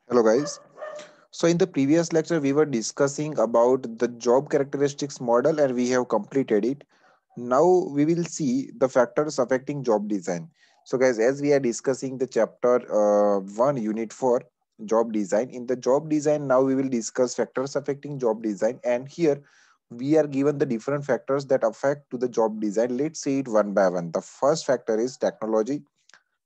Hello guys. So in the previous lecture we were discussing about the job characteristics model and we have completed it. Now we will see the factors affecting job design. So guys, as we are discussing the chapter 1 unit 4 job design, in the job design now we will discuss factors affecting job design, and here we are given the different factors that affect to the job design. Let's see it one by one. The first factor is technology,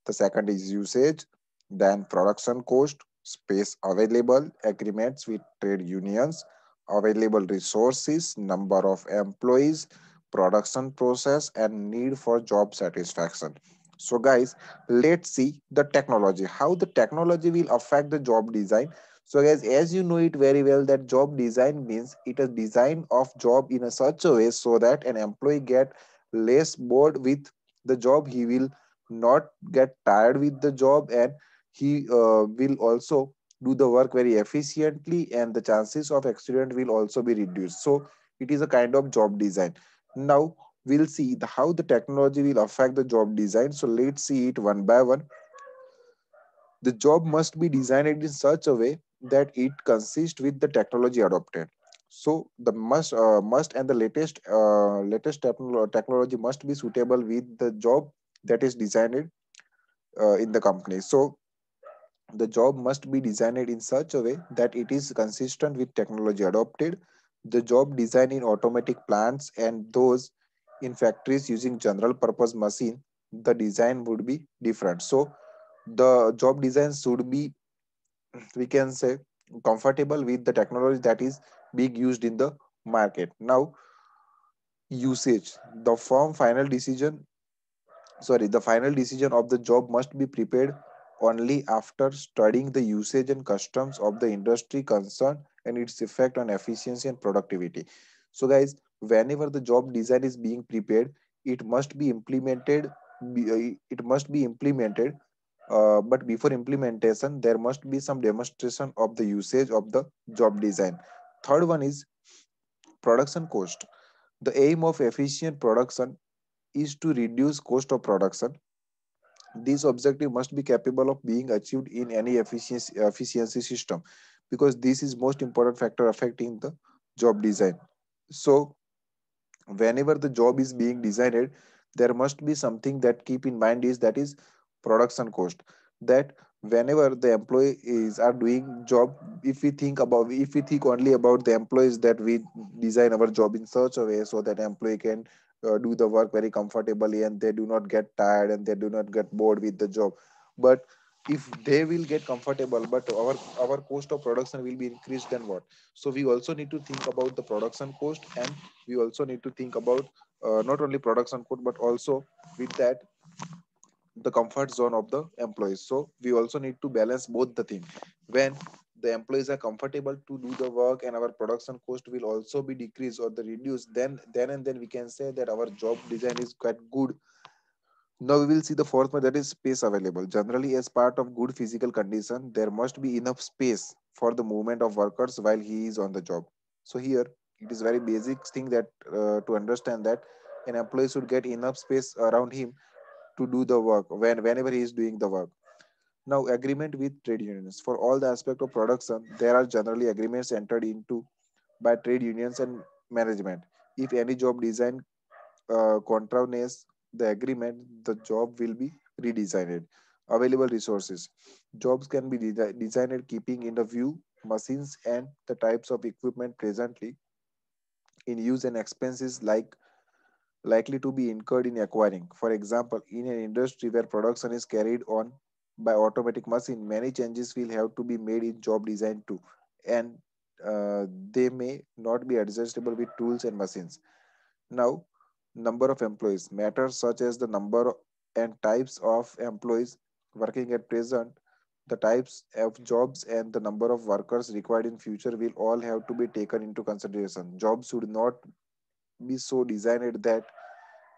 the second is usage, then production cost, space available, agreements with trade unions, available resources, number of employees, production process, and need for job satisfaction. So, guys, let's see the technology, how the technology will affect the job design. So, guys, as you know it very well, that job design means it is design of job in a such a way so that an employee get less bored with the job. He will not get tired with the job, and he will also do the work very efficiently, and the chances of accident will also be reduced. So it is a kind of job design. Now we'll see how the technology will affect the job design. So let's see it one by one. The job must be designed in such a way that it consists with the technology adopted. So the must and the latest technology must be suitable with the job that is designed in the company. So the job must be designed in such a way that it is consistent with technology adopted. The job design in automatic plants and those in factories using general purpose machine, the design would be different. So the job design should be, we can say, comfortable with the technology that is being used in the market. Now usage, the firm final decision the final decision of the job must be prepared only after studying the usage and customs of the industry concerned and its effect on efficiency and productivity. So guys, whenever the job design is being prepared, it must be implemented. It must be implemented, but before implementation there must be some demonstration of the usage of the job design. Third one is production cost. The aim of efficient production is to reduce cost of production. This objective must be capable of being achieved in any efficiency system, because this is most important factor affecting the job design. So whenever the job is being designed, there must be something that keep in mind is that is production cost. That whenever the employees are doing job, if we think only about the employees, that we design our job in such a way so that employee can do the work very comfortably and they do not get tired and they do not get bored with the job. But if they will get comfortable but our cost of production will be increased, then what? So we also need to think about the production cost, and we also need to think about not only production cost but also with that the comfort zone of the employees. So we also need to balance both the thing. When the employees are comfortable to do the work and our production cost will also be decreased or the reduced, then we can say that our job design is quite good. Now we will see the fourth one, that is space available. Generally, as part of good physical condition, there must be enough space for the movement of workers while he is on the job. So here it is very basic thing that to understand that an employee should get enough space around him to do the work whenever he is doing the work. Now agreement with trade unions. For all the aspect of production, there are generally agreements entered into by trade unions and management. If any job design contravenes the agreement, the job will be redesigned. Available resources. Jobs can be designed keeping in the view machines and the types of equipment presently in use and expenses likely to be incurred in acquiring. For example, in an industry where production is carried on by automatic machine, many changes will have to be made in job design too, and they may not be adjustable with tools and machines. Now, number of employees matters such as the number and types of employees working at present, the types of jobs and the number of workers required in future will all have to be taken into consideration. Jobs should not be so designed that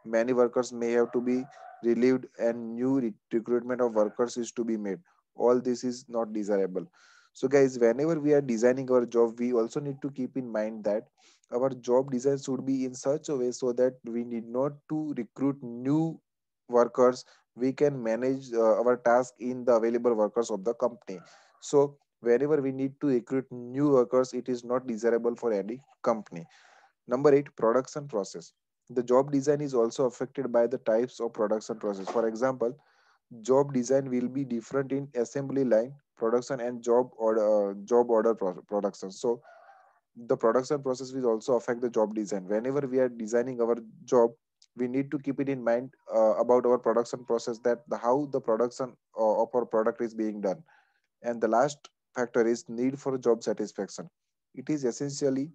many workers may have to be relieved and new recruitment of workers is to be made. All this is not desirable. So guys, whenever we are designing our job, we also need to keep in mind that our job design should be in such a way so that we need not to recruit new workers. We can manage our task in the available workers of the company. So Whenever we need to recruit new workers, it is not desirable for any company. Number 8, production process. The job design is also affected by the types of production process. For example, job design will be different in assembly line production and job order production. So the production process will also affect the job design. Whenever we are designing our job, we need to keep it in mind about our production process, that how the production of our product is being done. And the last factor is need for job satisfaction. It is essentially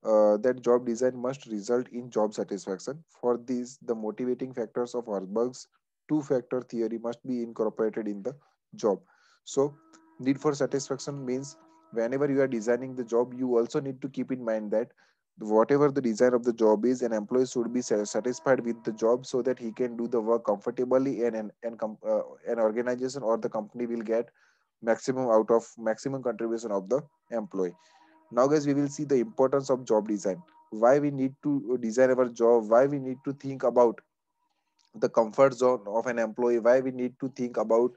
that job design must result in job satisfaction. For this, the motivating factors of Herzberg's two-factor theory must be incorporated in the job. So, need for satisfaction means whenever you are designing the job, you also need to keep in mind that whatever the design of the job is, an employee should be satisfied with the job so that he can do the work comfortably, and an organization or the company will get maximum contribution of the employee. Now, guys, we will see the importance of job design. Why we need to design our job, why we need to think about the comfort zone of an employee, why we need to think about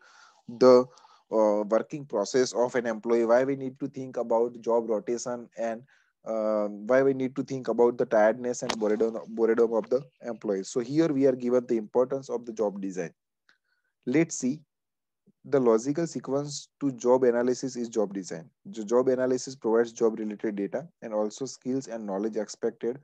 the working process of an employee, why we need to think about job rotation, and why we need to think about the tiredness and boredom of the employees. So, here we are given the importance of the job design. Let's see. The logical sequence to job analysis is job design. Job analysis provides job related data and also skills and knowledge expected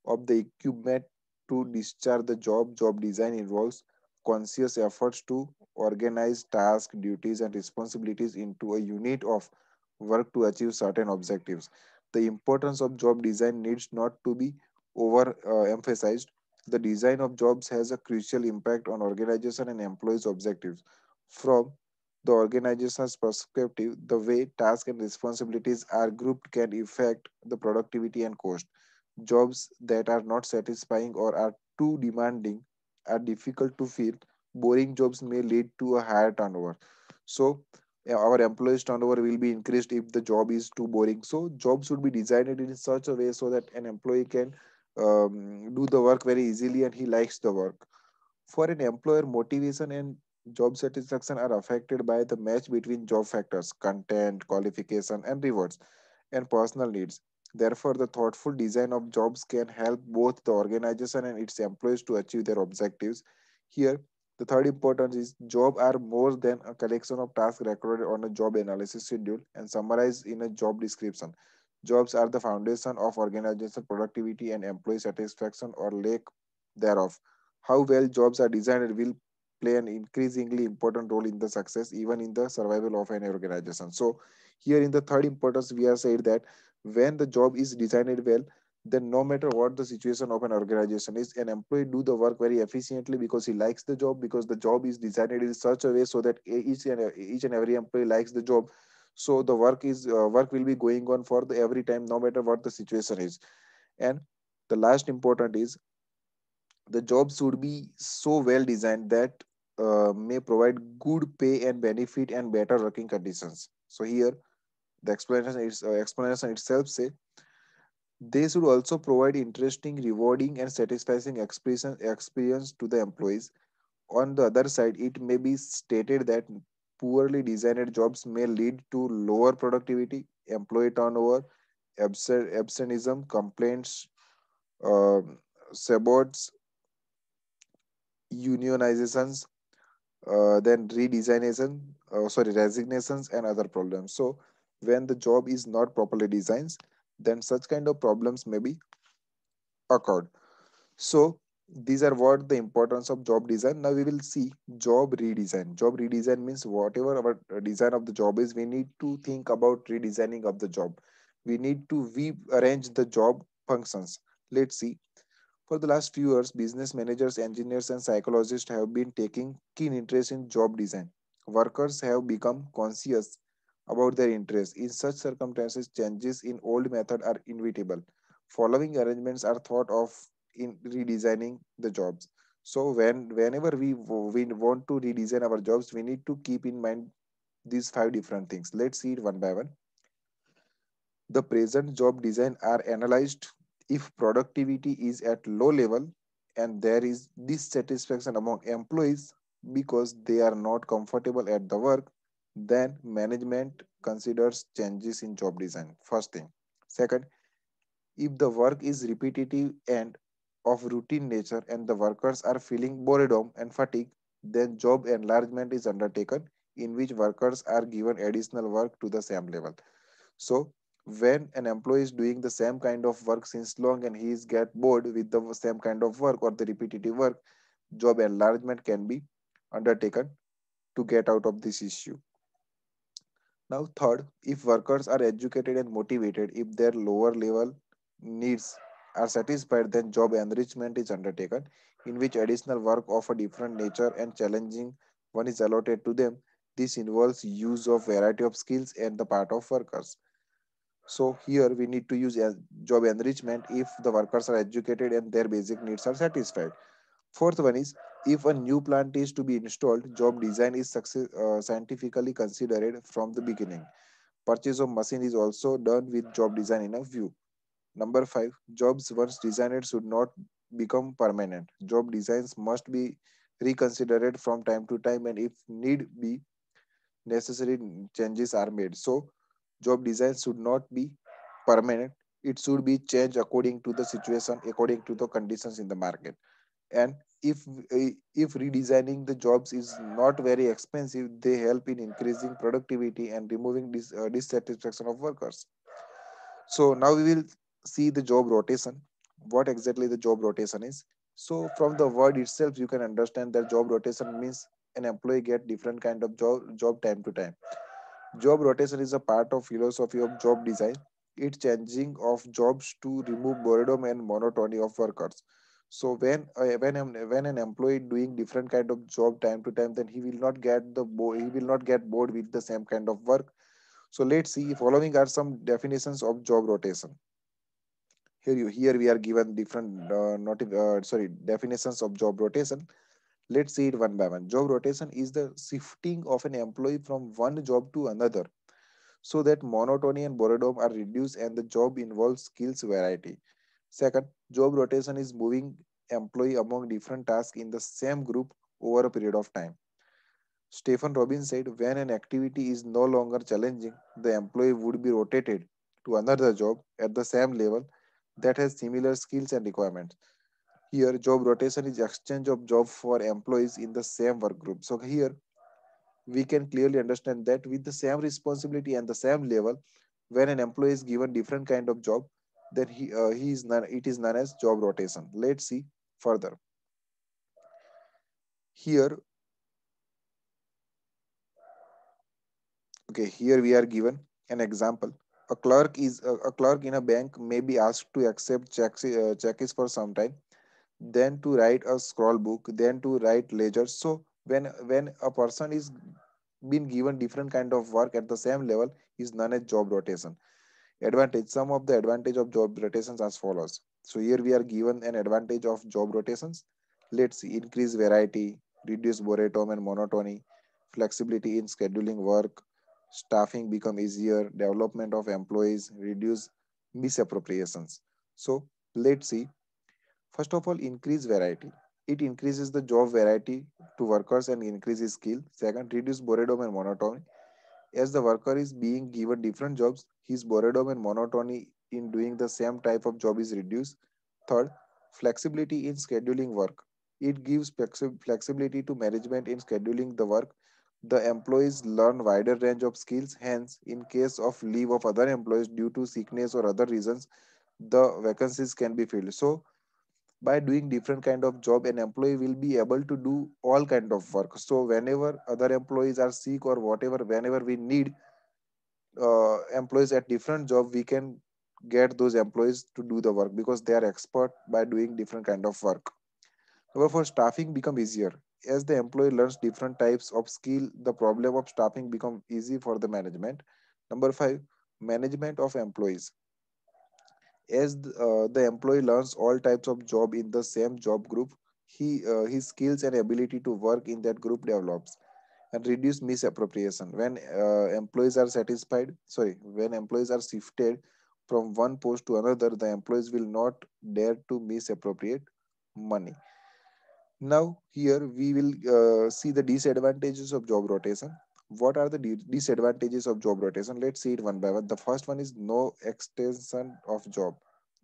of the equipment to discharge the job. Job design involves conscious efforts to organize tasks, duties, and responsibilities into a unit of work to achieve certain objectives. The importance of job design needs not to be over emphasized. The design of jobs has a crucial impact on organization and employees' objectives. From the organization's perspective, the way tasks and responsibilities are grouped can affect the productivity and cost. Jobs that are not satisfying or are too demanding are difficult to fill. Boring jobs may lead to a higher turnover. So, our employees' turnover will be increased if the job is too boring. So, jobs should be designed in such a way so that an employee can do the work very easily and he likes the work. For an employer, motivation and job satisfaction are affected by the match between job factors, content, qualification, and rewards, and personal needs. Therefore, the thoughtful design of jobs can help both the organization and its employees to achieve their objectives. Here, the third importance is jobs are more than a collection of tasks recorded on a job analysis schedule and summarized in a job description. Jobs are the foundation of organization productivity and employee satisfaction or lack thereof. How well jobs are designed will play an increasingly important role in the success, even in the survival of an organization. So, here in the third importance, we are said that when the job is designed well, then no matter what the situation of an organization is, an employee do the work very efficiently because he likes the job, because the job is designed in such a way so that each and every employee likes the job. So the work will be going on for the every time, no matter what the situation is. And the last important is the job should be so well designed that may provide good pay and benefit and better working conditions. So here the explanation itself say they should also provide interesting, rewarding, and satisfying experience to the employees. On the other side, it may be stated that poorly designed jobs may lead to lower productivity, employee turnover, absenteeism, complaints, um sabots, unionizations, then resignations and other problems. So when the job is not properly designed, then such kind of problems may be occurred. So these are what the importance of job design. Now we will see job redesign. Job redesign means whatever our design of the job is, we need to think about redesigning of the job. We need to rearrange the job functions. Let's see. For the last few years, business managers, engineers, and psychologists have been taking keen interest in job design. Workers have become conscious about their interests. In such circumstances, changes in old method are inevitable. Following arrangements are thought of in redesigning the jobs. So whenever we want to redesign our jobs, we need to keep in mind these five different things. Let's see it one by one. The present job design are analyzed if productivity is at low level and there is dissatisfaction among employees because they are not comfortable at the work. Then management considers changes in job design. First thing. Second, if the work is repetitive and of routine nature and the workers are feeling boredom and fatigue, then job enlargement is undertaken in which workers are given additional work to the same level. So when an employee is doing the same kind of work since long and he is get bored with the same kind of work or the repetitive work, job enlargement can be undertaken to get out of this issue. Now, third, if workers are educated and motivated, if their lower level needs are satisfied, then job enrichment is undertaken, in which additional work of a different nature and challenging one is allotted to them. This involves use of variety of skills and the part of workers. So here we need to use job enrichment if the workers are educated and their basic needs are satisfied. Fourth one is if a new plant is to be installed, job design is scientifically considered from the beginning. Purchase of machine is also done with job design in a view. Number five, jobs once designed should not become permanent. Job designs must be reconsidered from time to time and if need be necessary changes are made. So job design should not be permanent. It should be changed according to the situation, according to the conditions in the market. And if redesigning the jobs is not very expensive, they help in increasing productivity and removing dissatisfaction of workers. So now we will see the job rotation, what exactly the job rotation is. So from the word itself you can understand that job rotation means an employee get different kind of job time to time. Job rotation is a part of philosophy of job design. It's changing of jobs to remove boredom and monotony of workers. So when an employee doing different kind of job time to time, then he will not get bored with the same kind of work. So let's see. Following are some definitions of job rotation. Here we are given different definitions of job rotation. Let's see it one by one. Job rotation is the shifting of an employee from one job to another so that monotony and boredom are reduced and the job involves skills variety. Second, job rotation is moving employee among different tasks in the same group over a period of time. Stephen Robbins said when an activity is no longer challenging, the employee would be rotated to another job at the same level that has similar skills and requirements. Here, job rotation is exchange of job for employees in the same work group. So here we can clearly understand that with the same responsibility and the same level, when an employee is given different kind of job, then he is it is known as job rotation. Let's see further. Here, okay, here we are given an example. A clerk in a bank may be asked to accept checks for some time, then to write a scroll book, then to write ledgers. So when a person is been given different kind of work at the same level is known as job rotation. Advantage. Some of the advantage of job rotations as follows. So here we are given an advantage of job rotations. Let's see. Increase variety, reduce boredom and monotony, flexibility in scheduling work, staffing become easier, development of employees, reduce misappropriations. So let's see. First of all, increase variety. It increases the job variety to workers and increases skill. Second, reduce boredom and monotony. As the worker is being given different jobs, his boredom and monotony in doing the same type of job is reduced. Third, flexibility in scheduling work. It gives flexibility to management in scheduling the work. The employees learn wider range of skills. Hence, in case of leave of other employees due to sickness or other reasons, the vacancies can be filled. So, by doing different kind of job, an employee will be able to do all kind of work. So, whenever other employees are sick or whatever, whenever we need employees at different job, we can get those employees to do the work because they are expert by doing different kind of work. However, staffing become easier as the employee learns different types of skill. The problem of staffing become easy for the management. Number five, management of employees. As the employee learns all types of job in the same job group, his skills and ability to work in that group develops and reduce misappropriation. When employees are shifted from one post to another, the employees will not dare to misappropriate money. Now here we will see the disadvantages of job rotation. What are the disadvantages of job rotation? Let's see it one by one. The first one is no extension of job,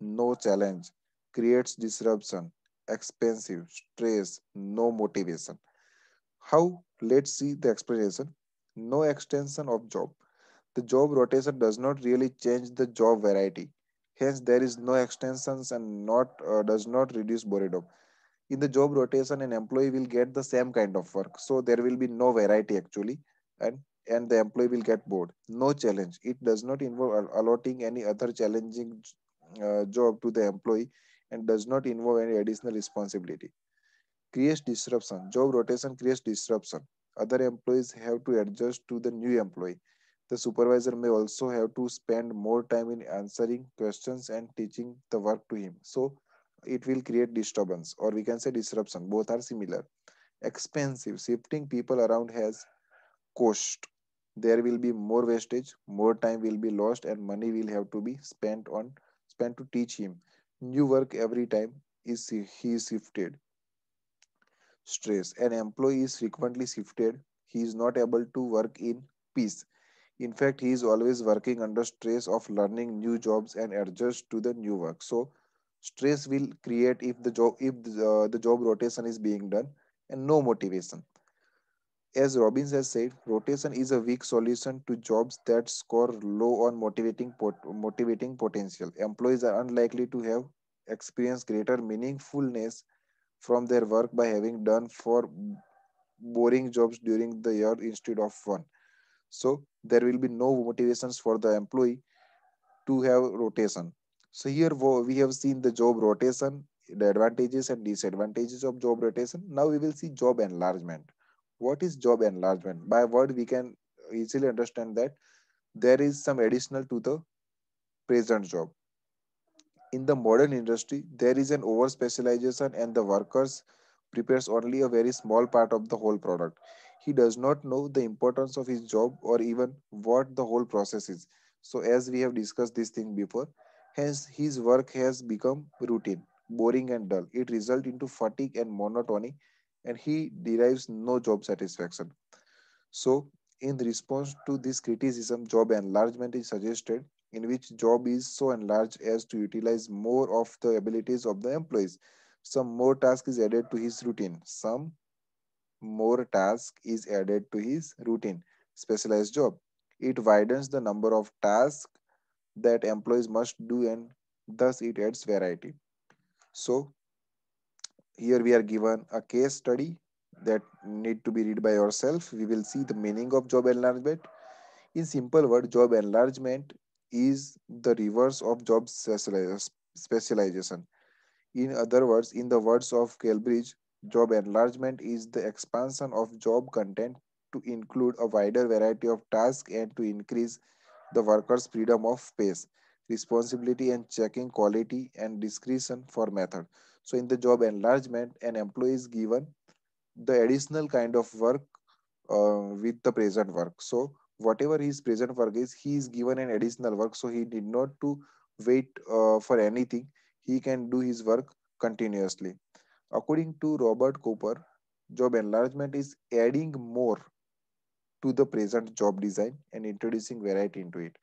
no challenge, creates disruption, expensive, stress, no motivation. How? Let's see the explanation. No extension of job. The job rotation does not really change the job variety. Hence, there is no extensions and not does not reduce boredom. In the job rotation, an employee will get the same kind of work, so there will be no variety actually, and the employee will get bored. No challenge. It does not involve allotting any other challenging job to the employee, and does not involve any additional responsibility. Creates disruption. Job rotation creates disruption. Other employees have to adjust to the new employee. The supervisor may also have to spend more time in answering questions and teaching the work to him. So it will create disturbance, or we can say disruption. Both are similar. Expensive. Shifting people around has cost. There will be more wastage, more time will be lost, and money will have to be spent to teach him new work every time he is shifted. Stress. An employee is frequently shifted. He is not able to work in peace. In fact, he is always working under stress of learning new jobs and adjust to the new work. So, stress will create if the job rotation is being done, and no motivation. As Robbins has said, rotation is a weak solution to jobs that score low on motivating potential. Employees are unlikely to have experienced greater meaningfulness from their work by having done for boring jobs during the year instead of one. So there will be no motivations for the employee to have rotation. So here we have seen the job rotation, the advantages and disadvantages of job rotation. Now we will see job enlargement. What is job enlargement? By word we can easily understand that there is some additional to the present job. In the modern industry, there is an over specialization and the workers prepares only a very small part of the whole product. He does not know the importance of his job or even what the whole process is. So as we have discussed this thing before, hence his work has become routine, boring and dull. It results into fatigue and monotony, and he derives no job satisfaction. So, in response to this criticism, job enlargement is suggested, in which job is so enlarged as to utilize more of the abilities of the employees. Some more task is added to his routine. Some more task is added to his routine. Specialized job. It widens the number of tasks that employees must do, and thus it adds variety. So, here we are given a case study that need to be read by yourself. We will see the meaning of job enlargement. In simple word, job enlargement is the reverse of job specialization. In other words, in the words of Cambridge, job enlargement is the expansion of job content to include a wider variety of tasks and to increase the worker's freedom of space, responsibility, and checking quality and discretion for method. So, in the job enlargement, an employee is given the additional kind of work with the present work. So whatever his present work is, he is given an additional work. So he did not to wait for anything. He can do his work continuously. According to Robert Cooper, job enlargement is adding more to the present job design and introducing variety into it.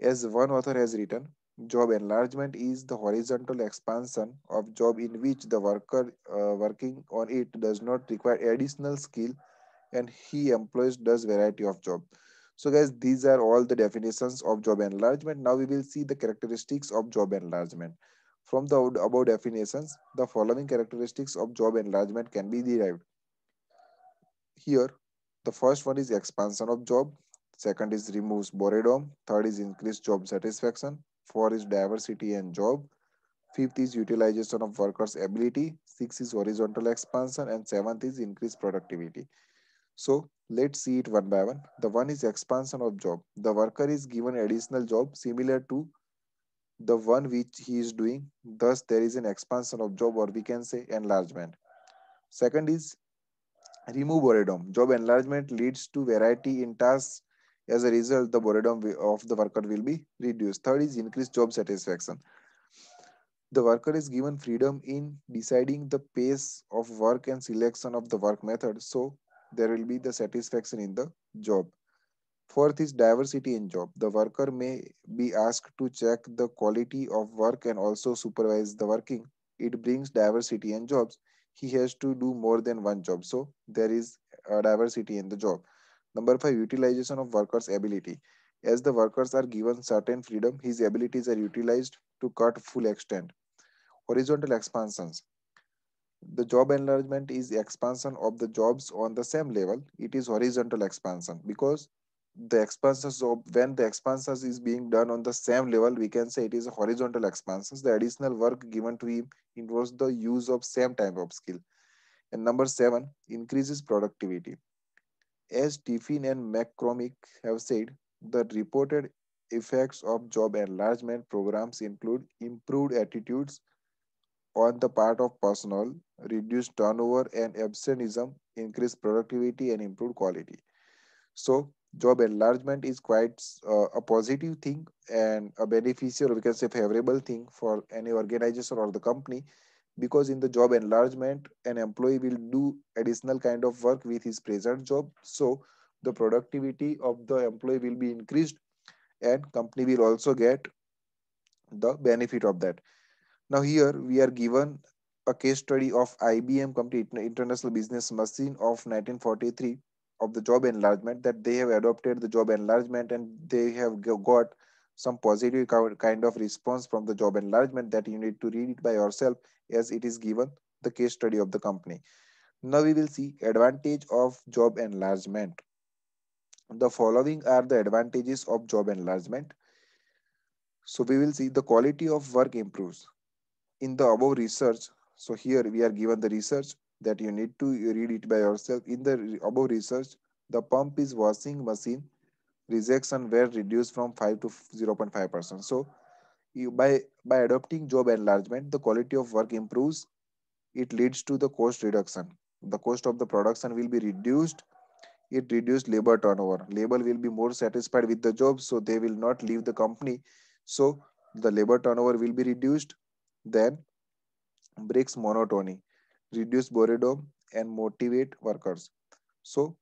As one author has written, job enlargement is the horizontal expansion of job in which the worker working on it does not require additional skill, and he employs does variety of job. So guys, these are all the definitions of job enlargement. Now we will see the characteristics of job enlargement. From the above definitions, the following characteristics of job enlargement can be derived. Here, the first one is expansion of job, second is removes boredom, third is increased job satisfaction, four is diversity and job, fifth is utilization of workers' ability, six is horizontal expansion, and seventh is increased productivity. So let's see it one by one. The one is expansion of job. The worker is given additional job similar to the one which he is doing. Thus, there is an expansion of job, or we can say enlargement. Second is remove boredom. Job enlargement leads to variety in tasks. As a result, the boredom of the worker will be reduced. Third is increased job satisfaction. The worker is given freedom in deciding the pace of work and selection of the work method. So there will be the satisfaction in the job. Fourth is diversity in job. The worker may be asked to check the quality of work and also supervise the working. It brings diversity in jobs. He has to do more than one job. So there is a diversity in the job. Number five, utilization of workers' ability. As the workers are given certain freedom, his abilities are utilized to cut full extent. Horizontal expansions. The job enlargement is expansion of the jobs on the same level. It is horizontal expansion because the expansions of when the expansions is being done on the same level, we can say it is a horizontal expansions. The additional work given to him involves the use of same type of skill. And number seven, increases productivity. As Tiffin and McCormick have said, the reported effects of job enlargement programs include improved attitudes on the part of personnel, reduced turnover and absenteeism, increased productivity, and improved quality. So, job enlargement is quite a positive thing and a beneficial, we can say favorable thing for any organization or the company, because in the job enlargement, an employee will do additional kind of work with his present job. So, the productivity of the employee will be increased and company will also get the benefit of that. Now here we are given a case study of IBM company International Business Machine of 1943 of the job enlargement, that they have adopted the job enlargement and they have got some positive kind of response from the job enlargement, that you need to read it by yourself as it is given the case study of the company. Now we will see advantage of job enlargement. The following are the advantages of job enlargement. So we will see the quality of work improves in the above research. So here we are given the research that you need to read it by yourself. In the above research, the pump is washing machine rejection were reduced from 5 to 0.5%. So you, by adopting job enlargement, the quality of work improves. It leads to the cost reduction. The cost of the production will be reduced. It reduced labor turnover. Labor will be more satisfied with the job, so they will not leave the company. So the labor turnover will be reduced. Then breaks monotony, reduce boredom, and motivate workers. So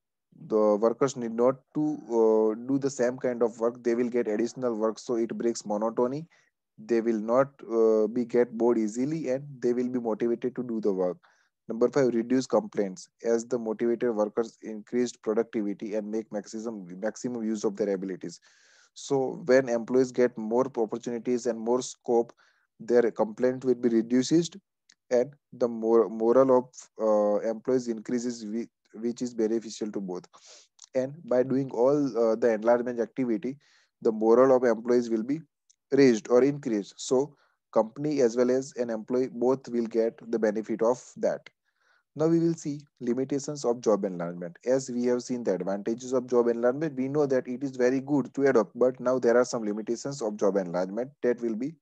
the workers need not to do the same kind of work. They will get additional work. So it breaks monotony. They will not be get bored easily, and they will be motivated to do the work. Number five, reduce complaints. As the motivated workers increased productivity and make maximum use of their abilities. So when employees get more opportunities and more scope, their complaint will be reduced, and the moral of employees increases, which is beneficial to both. And by doing all the enlargement activity, the moral of employees will be raised or increased. So company as well as an employee both will get the benefit of that. Now we will see limitations of job enlargement. As we have seen the advantages of job enlargement, we know that it is very good to adopt, but now there are some limitations of job enlargement that will be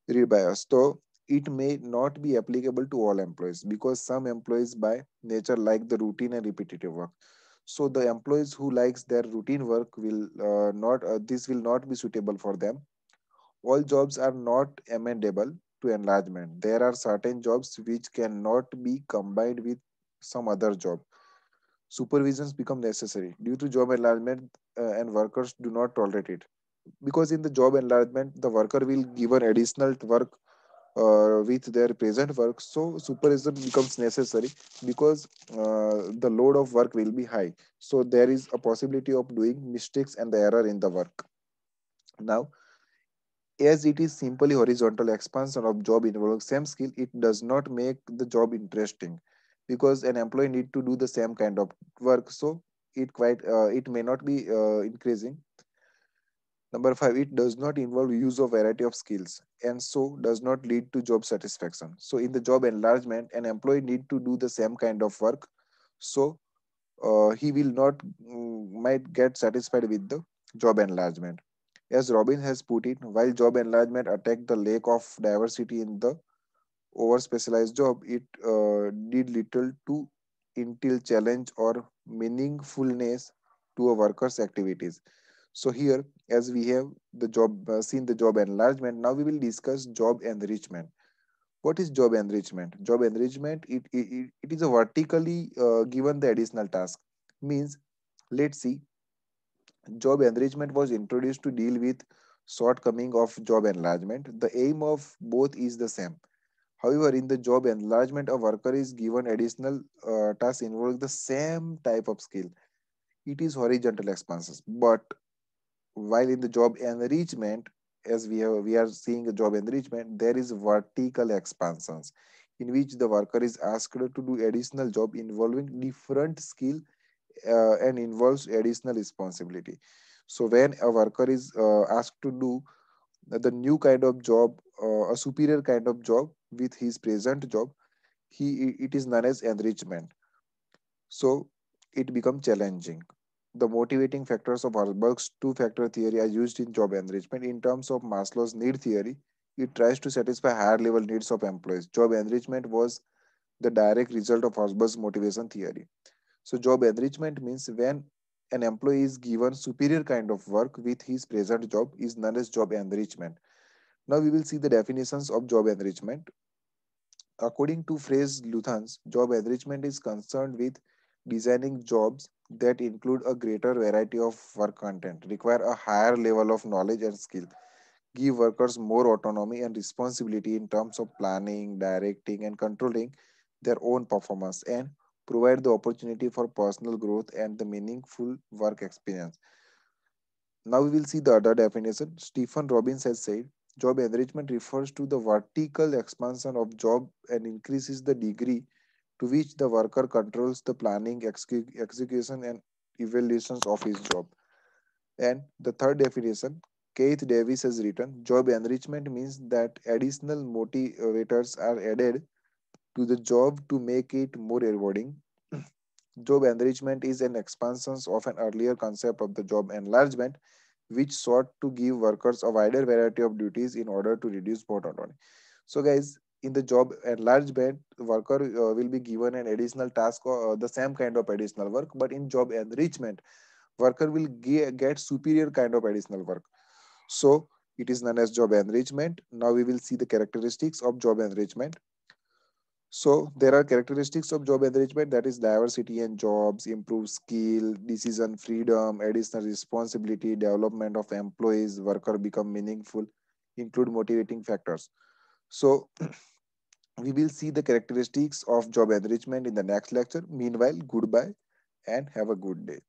read by us. So it may not be applicable to all employees, because some employees by nature like the routine and repetitive work. So the employees who likes their routine work will not this will not be suitable for them. All jobs are not amendable to enlargement. There are certain jobs which cannot be combined with some other job. Supervisions become necessary due to job enlargement, and workers do not tolerate it, because in the job enlargement the worker will give an additional work with their present work. So supervision becomes necessary because the load of work will be high. So there is a possibility of doing mistakes and the error in the work. Now, as it is simply horizontal expansion of job involving same skill, it does not make the job interesting, because an employee need to do the same kind of work. So it may not be increasing. Number five, it does not involve use of variety of skills and so does not lead to job satisfaction. So in the job enlargement, an employee need to do the same kind of work. So he will not might get satisfied with the job enlargement. As Robin has put it, while job enlargement attacked the lack of diversity in the over specialized job, it did little to entail challenge or meaningfulness to a worker's activities. So here, as we have the job seen the job enlargement, now we will discuss job enrichment. What is job enrichment? Job enrichment, it is a vertically given the additional task. Means, let's see, job enrichment was introduced to deal with shortcoming of job enlargement. The aim of both is the same. However, in the job enlargement, a worker is given additional tasks involving the same type of skill. It is horizontal expansions. But while in the job enrichment, as we are seeing a job enrichment, there is vertical expansions in which the worker is asked to do additional job involving different skill and involves additional responsibility. So when a worker is asked to do the new kind of job, a superior kind of job with his present job, it is known as enrichment. So it becomes challenging. The motivating factors of Herzberg's two-factor theory are used in job enrichment. In terms of Maslow's need theory, it tries to satisfy higher level needs of employees. Job enrichment was the direct result of Herzberg's motivation theory. So job enrichment means when an employee is given superior kind of work with his present job is known as job enrichment. Now we will see the definitions of job enrichment. According to Phrase Luthans, job enrichment is concerned with designing jobs that include a greater variety of work content, require a higher level of knowledge and skill, give workers more autonomy and responsibility in terms of planning, directing, and controlling their own performance, and provide the opportunity for personal growth and the meaningful work experience. Now we will see the other definition. Stephen Robbins has said job enrichment refers to the vertical expansion of job and increases the degree to which the worker controls the planning, execution, and evaluations of his job. And the third definition, Keith Davis has written, job enrichment means that additional motivators are added to the job to make it more rewarding. Job enrichment is an expansion of an earlier concept of the job enlargement, which sought to give workers a wider variety of duties in order to reduce monotony. So, guys, in the job enlargement, worker will be given an additional task or the same kind of additional work, but in job enrichment, worker will get superior kind of additional work. So, it is known as job enrichment. Now we will see the characteristics of job enrichment. So there are characteristics of job enrichment, that is diversity in jobs, improved skill, decision freedom, additional responsibility, development of employees, worker become meaningful, include motivating factors. So we will see the characteristics of job enrichment in the next lecture. Meanwhile, goodbye and have a good day.